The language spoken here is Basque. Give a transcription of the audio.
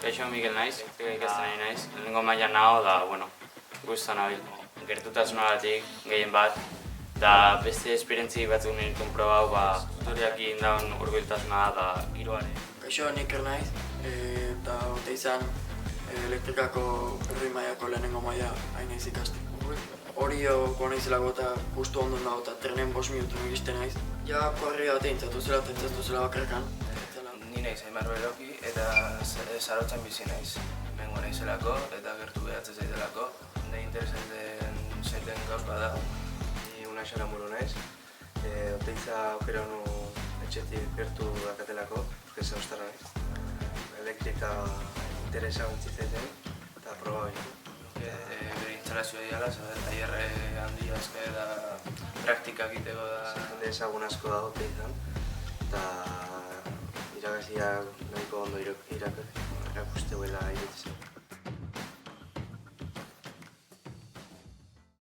Kaixo Mikel naiz, ikasten ari naiz. Lehenengo mailan nago da, guztan nabil. Gertutasunagatik gehien bat, da beste esperientzi batzuk nirikun probau, tutoriak egin daun hurbiltasuna da giroare. Kaixo, nik naiz, eta ote izan elektrikako herri mailako lehenengo maila hain naiz ikasten. Horioko naizelago eta justu ondon dago eta trenen 5 minutu iristen naiz. Ja, kuarri bat eintzatu zela eta entzatu zela bakarkan. Ni naiz Aimar Beloki eta Zarotzen bizi naiz. Bengo naizelako eta gertu behatzen zaitelako. Da interesatzen zaiten gauz bada. Ni Unaxara Muro naiz. Oteiza aukera honu etxetik gertu dakatelako, eskese ostarra naiz. Elektrika interesa ontzitzen eta proba bitu. Bere instalazioa diala, tailer handia azka eta praktika egiteko da. Jende ezagun asko da Oteizan eta irakaziak nahiko ondo irakusteuela irutzen.